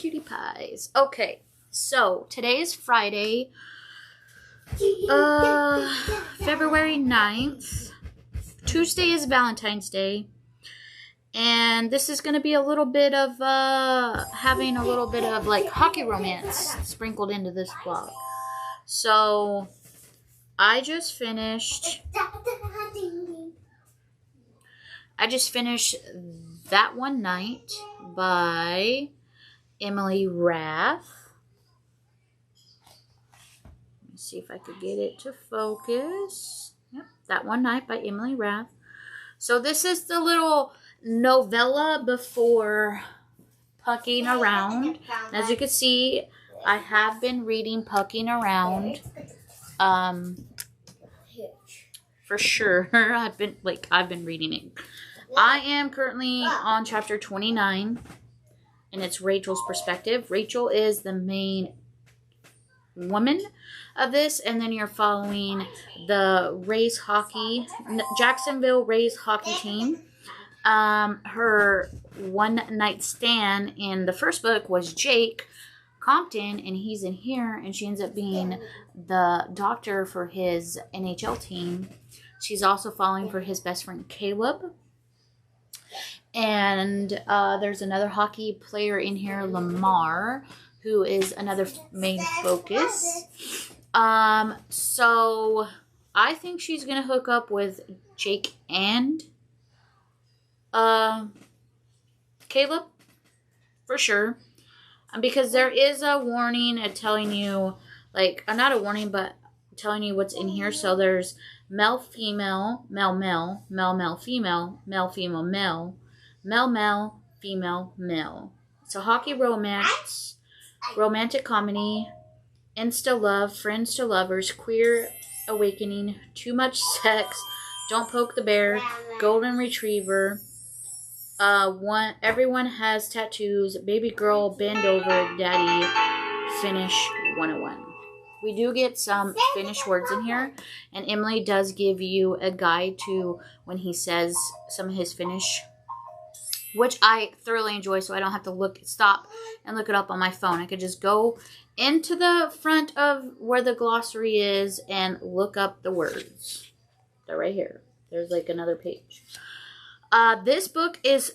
cutie pies. Okay, so today is Friday, February 9th. Tuesday is Valentine's Day. And this is going to be a little bit of, having a little bit of, like, hockey romance sprinkled into this vlog. So, I just finished That One Night by Emily Rath. Let me see if I could get it to focus. Yep, That One Night by Emily Rath. So this is the little novella before Pucking Around. As you can see, I have been reading Pucking Around. For sure. I've been reading it. I am currently on chapter 29, and it's Rachel's perspective. Rachel is the main woman of this, and then you're following the Jacksonville Rays hockey team. Her one night stand in the first book was Jake Compton, and he's in here, and she ends up being the doctor for his NHL team. She's also falling for his best friend Caleb. And there's another hockey player in here, Lamar, who is another main focus. So I think she's going to hook up with Jake and Caleb, for sure. Because there is a warning telling you, like, not a warning, but telling you what's in here. So there's male, female, male, male, male, male, female, male, female, male, male, male, female, male. So hockey romance, romantic comedy, insta love, friends to lovers, queer awakening, too much sex, don't poke the bear, golden retriever, everyone has tattoos, baby girl, bend over, daddy, Finnish 101. We do get some Finnish words in here, and Emily does give you a guide to when he says some of his Finnish, which I thoroughly enjoy, so I don't have to stop and look it up on my phone. I could just go into the front of where the glossary is and look up the words. They're right here. There's like another page. This book is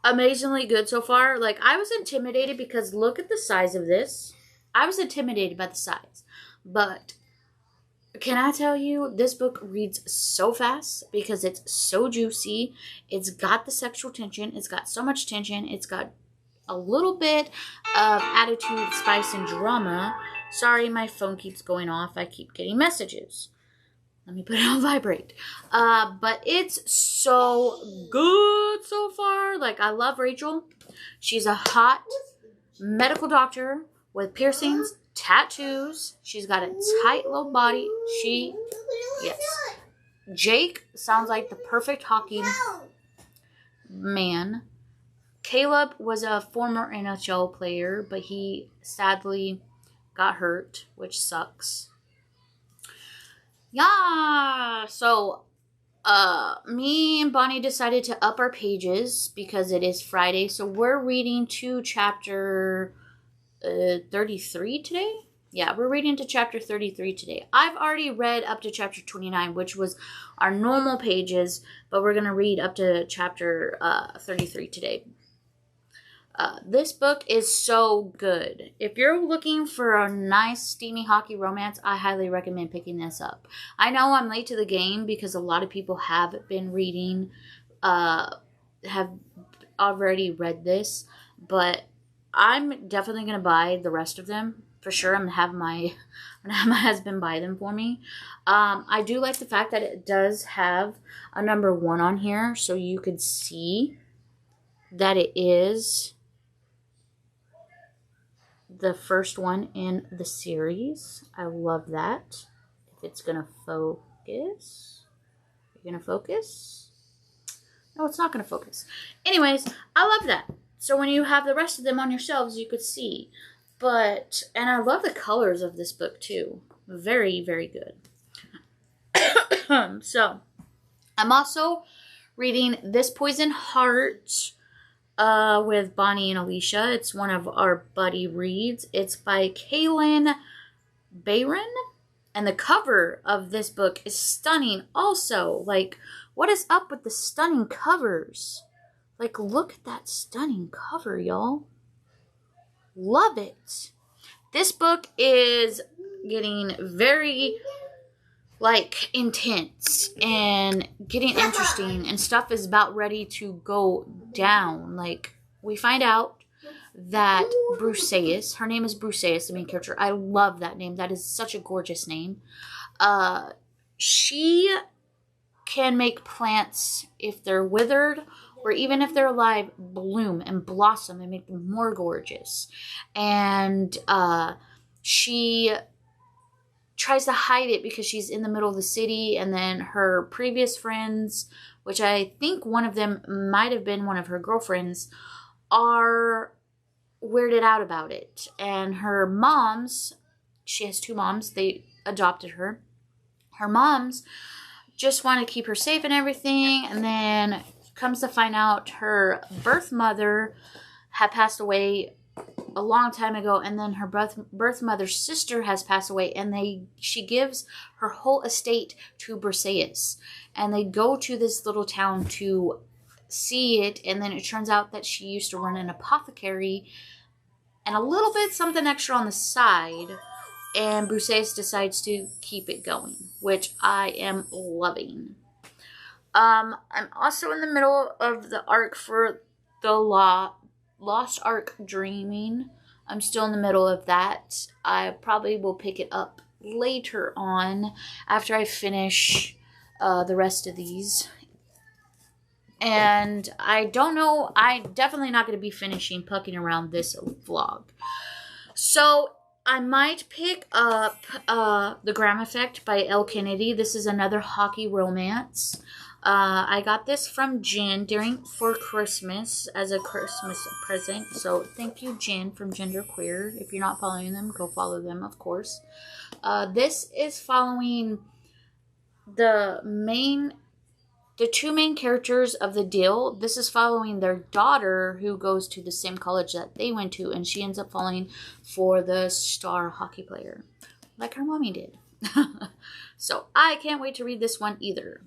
amazingly good so far. Like, I was intimidated because look at the size of this. I was intimidated by the size. But can I tell you, this book reads so fast because it's so juicy. It's got the sexual tension. It's got so much tension. It's got a little bit of attitude, spice, and drama. Sorry, my phone keeps going off. I keep getting messages. Let me put it on vibrate. But it's so good so far. Like, I love Rachel. She's a hot medical doctor with piercings, tattoos. She's got a tight little body. Yes. Jake sounds like the perfect hockey man. Caleb was a former NHL player, but he sadly got hurt, which sucks. Yeah, so me and Bonnie decided to up our pages because it is Friday. So we're reading to chapter 33 today. Yeah, we're reading to chapter 33 today. I've already read up to chapter 29, which was our normal pages, but we're going to read up to chapter 33 today. This book is so good. If you're looking for a nice, steamy hockey romance, I highly recommend picking this up. I know I'm late to the game because a lot of people have been reading, have already read this, but I'm definitely going to buy the rest of them. For sure, I'm going to have my husband buy them for me. I do like the fact that it does have a number 1 on here, so you could see that it is the first one in the series. I love that. If it's going to focus. You're going to focus? No, it's not going to focus. Anyways, I love that. So when you have the rest of them on your shelves, you could see. And I love the colors of this book too. Very, very good. So, I'm also reading This Poison Heart with Bonnie and Alicia. It's one of our buddy reads. It's by Kaylin Bayron. And the cover of this book is stunning also. Like, what is up with the stunning covers? Like, look at that stunning cover, y'all. Love it. This book is getting very, like, intense and getting interesting. And stuff is about ready to go down. Like, we find out that Bruceus, her name is Bruceus, the main character. I love that name. That is such a gorgeous name. She can make plants, if they're withered or even if they're alive, bloom and blossom and make them more gorgeous. And she tries to hide it because she's in the middle of the city, and then her previous friends, which I think one of them might have been one of her girlfriends, are weirded out about it. And her moms, she has two moms, they adopted her. Her moms just want to keep her safe and everything, and then comes to find out her birth mother had passed away a long time ago, and then her birth mother's sister has passed away, and she gives her whole estate to Briseis, and they go to this little town to see it. And then it turns out that she used to run an apothecary and a little bit something extra on the side, and Briseis decides to keep it going, which I am loving. I'm also in the middle of the arc for the Lost Ark Dreaming. I'm still in the middle of that. I probably will pick it up later on after I finish the rest of these. And I don't know, I'm definitely not going to be finishing Pucking Around this vlog. So I might pick up The Graham Effect by Elle Kennedy. This is another hockey romance. I got this from Jen for Christmas as a Christmas present. So thank you, Jen from Genderqueer. If you're not following them, go follow them, of course. This is following the two main characters of the deal. This is following their daughter, who goes to the same college that they went to, and she ends up falling for the star hockey player, like her mommy did. So I can't wait to read this one either.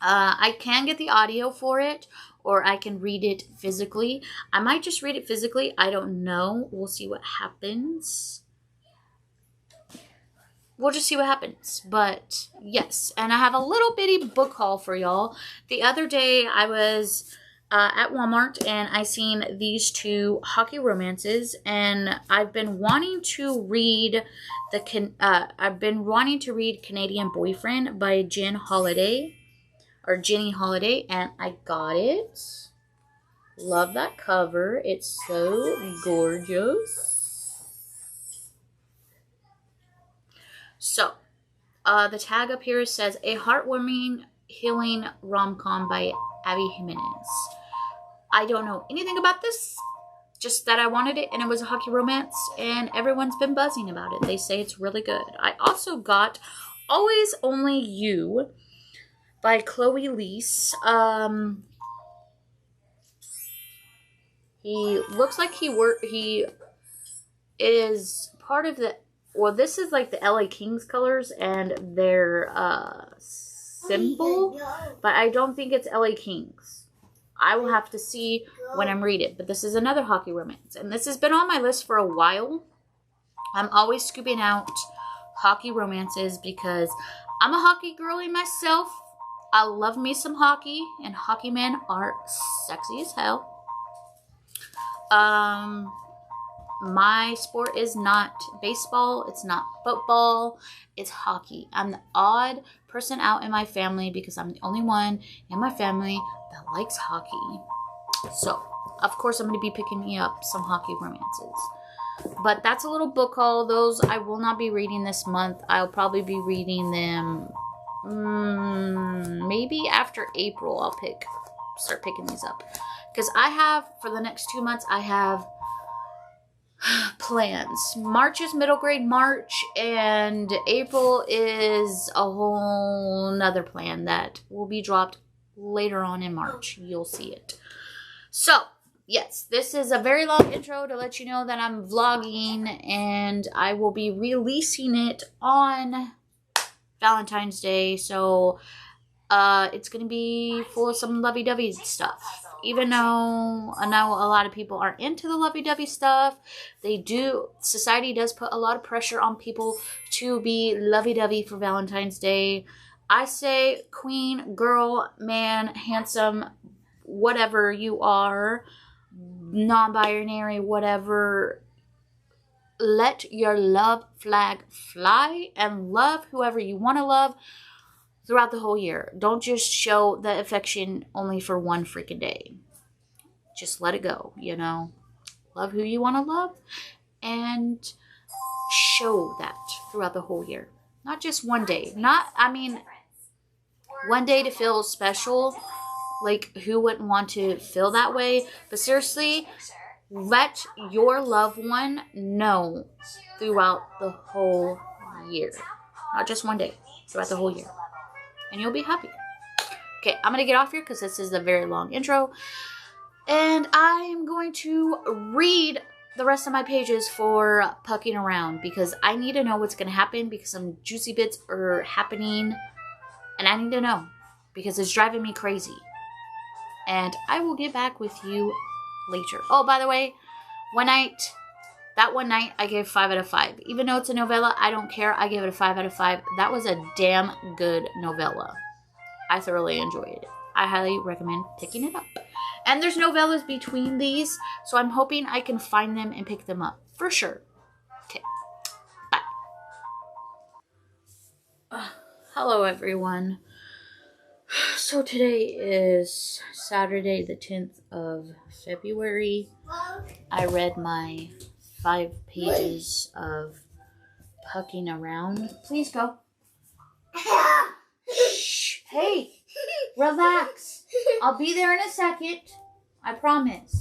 I can get the audio for it, or I can read it physically. I might just read it physically. I don't know. We'll see what happens. We'll just see what happens. But yes, and I have a little bitty book haul for y'all. The other day I was at Walmart and I seen these two hockey romances, and I've been wanting to read Canadian Boyfriend by Jenny Holiday, and I got it. Love that cover. It's so gorgeous. So, the tag up here says, a heartwarming, healing rom-com by Aivi Jimenez. I don't know anything about this, just that I wanted it, and it was a hockey romance, and everyone's been buzzing about it. They say it's really good. I also got Always Only You by Chloe Leese. He looks like he is part of the, well, this is like the LA Kings colors and their symbol, but I don't think it's LA Kings. I will have to see when I'm reading it, but this is another hockey romance, and this has been on my list for a while. I'm always scooping out hockey romances because I'm a hockey girly myself. I love me some hockey, and hockey men are sexy as hell. My sport is not baseball, it's not football, it's hockey. I'm the odd person out in my family because I'm the only one in my family that likes hockey. So, of course, I'm going to be picking me up some hockey romances. But that's a little book haul. Those I will not be reading this month. I'll probably be reading them maybe after April. I'll start picking these up. Because I have, for the next 2 months, I have plans. March is middle grade March, and April is a whole nother plan that will be dropped later on in March. You'll see it. So, yes, this is a very long intro to let you know that I'm vlogging, and I will be releasing it on Valentine's Day. So it's going to be full of some lovey-dovey stuff. Even though I know a lot of people aren't into the lovey-dovey stuff, society does put a lot of pressure on people to be lovey-dovey for Valentine's Day. I say queen, girl, man, handsome, whatever you are, non-binary, whatever, let your love flag fly and love whoever you want to love throughout the whole year. Don't just show the affection only for one freaking day. Just let it go, you know. Love who you want to love and show that throughout the whole year. Not just one day. One day to feel special. Like, who wouldn't want to feel that way? But seriously, let your loved one know throughout the whole year. Not just one day, throughout the whole year. And you'll be happy. Okay, I'm going to get off here because this is a very long intro. And I am going to read the rest of my pages for Pucking Around because I need to know what's going to happen because some juicy bits are happening. And I need to know because it's driving me crazy. And I will get back with you later. Oh, by the way, that one night I gave 5 out of 5. Even though it's a novella, I don't care. I gave it a 5 out of 5. That was a damn good novella. I thoroughly enjoyed it. I highly recommend picking it up. And there's novellas between these, so I'm hoping I can find them and pick them up. For sure. Okay. Bye. Hello, everyone. So today is Saturday, the 10th of February. I read my 5 pages of Pucking Around. Please go. Shh. Hey, relax. I'll be there in a second. I promise.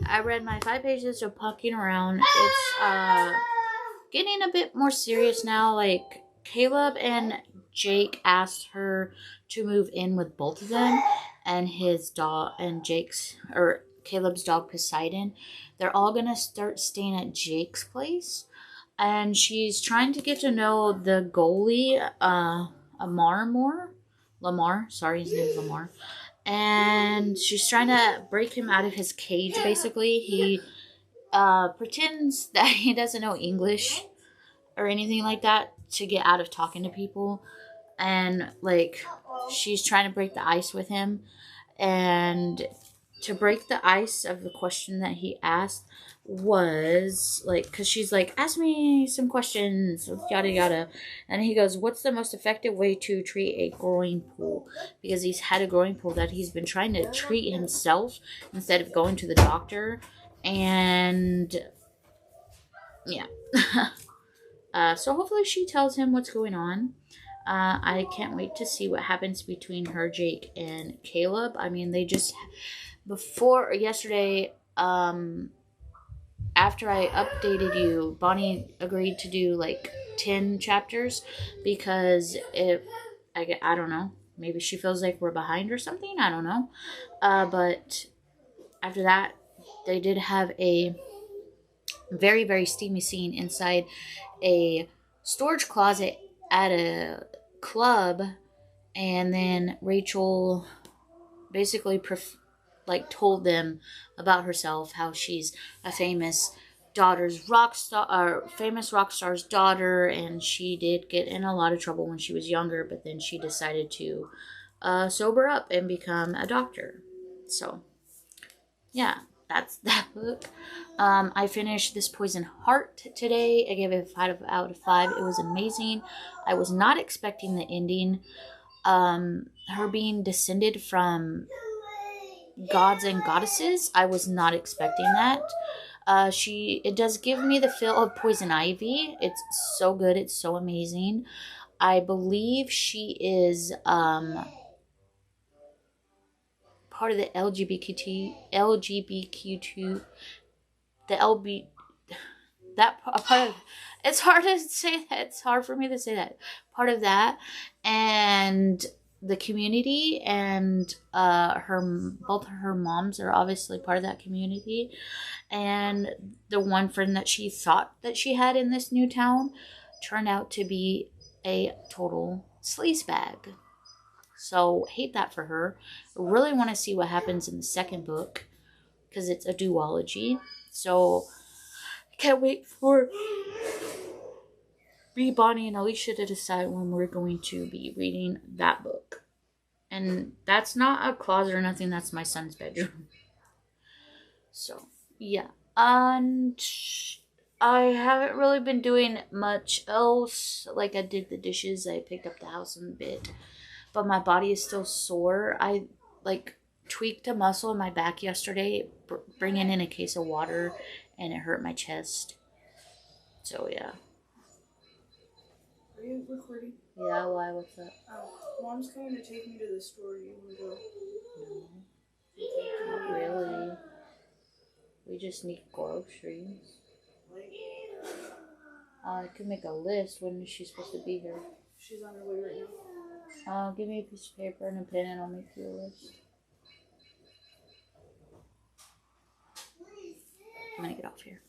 I read my 5 pages of Pucking Around. It's getting a bit more serious now. Like, Caleb and Jake asked her to move in with both of them, and his dog and Caleb's dog Poseidon. They're all gonna start staying at Jake's place, and she's trying to get to know the goalie, Lamar. Sorry, his name's Lamar, and she's trying to break him out of his cage. Basically, he pretends that he doesn't know English or anything like that to get out of talking to people. And, like, she's trying to break the ice with him. And to break the ice of the question that he asked was, like, because she's like, ask me some questions, yada yada. And he goes, what's the most effective way to treat a growing pool? Because he's had a growing pool that he's been trying to treat himself instead of going to the doctor. And, yeah. So hopefully she tells him what's going on. I can't wait to see what happens between her, Jake, and Caleb. I mean, yesterday, after I updated you, Bonnie agreed to do like 10 chapters because I don't know, maybe she feels like we're behind or something. I don't know. But after that, they did have a very, very steamy scene inside a storage closet at a club, and then Rachel basically told them about herself, how she's a famous rock star's daughter, and she did get in a lot of trouble when she was younger, but then she decided to sober up and become a doctor. So yeah, that's that book. I finished This Poison Heart today. I gave it a 5 out of 5. It was amazing. I was not expecting the ending. Her being descended from gods and goddesses. I was not expecting that. It does give me the feel of Poison Ivy. It's so good. It's so amazing. I believe she is part of the LGBTQ2, that part of, it's hard to say that. It's hard for me to say that. Part of that. And the community, and both her moms are obviously part of that community, and the one friend that she thought that she had in this new town turned out to be a total sleazebag. So hate that for her. I really want to see what happens in the second book because it's a duology. So I can't wait for me, Bonnie, and Alicia to decide when we're going to be reading that book. And that's not a closet or nothing, that's my son's bedroom. So, yeah. And I haven't really been doing much else. Like, I did the dishes, I picked up the house in a bit. But my body is still sore. I, tweaked a muscle in my back yesterday, bringing in a case of water, and it hurt my chest. So, yeah. Are you recording? Yeah, why? What's that? Oh, Mom's coming to take me to the store. You want to go? No. Not really. We just need groceries. I could make a list. When is she supposed to be here? She's on her way right now. Give me a piece of paper and a pen and I'll make you a list. I'm gonna get off here.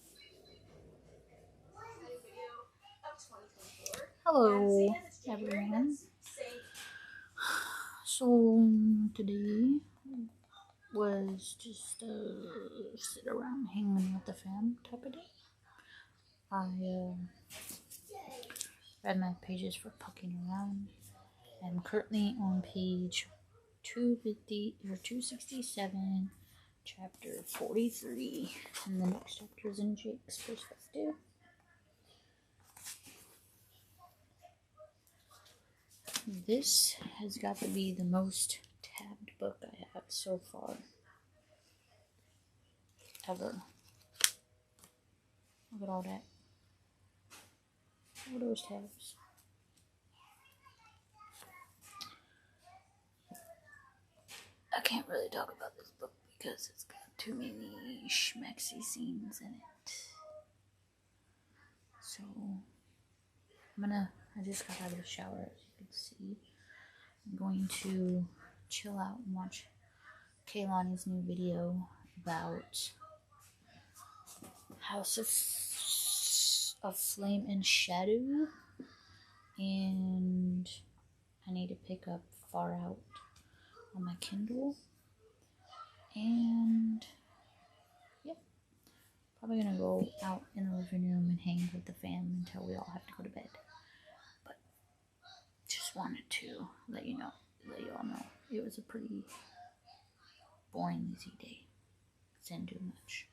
Hello, everyone. So today was just sit around hanging with the fam type of day. I read my pages for Pucking Around. I'm currently on page 250 or 267, chapter 43, and the next chapter is in Jake's perspective. This has got to be the most tabbed book I have so far. Ever. Look at all that. Look at those tabs. I can't really talk about this book because it's got too many schmexy scenes in it. So, I just got out of the shower, as you can see. I'm going to chill out and watch Kaylani's new video about House of Flame and Shadow. And I need to pick up Far Out on my Kindle. And yeah, probably gonna go out in the living room and hang with the fam until we all have to go to bed. But just wanted to let you all know it was a pretty boring, easy day. Didn't do much.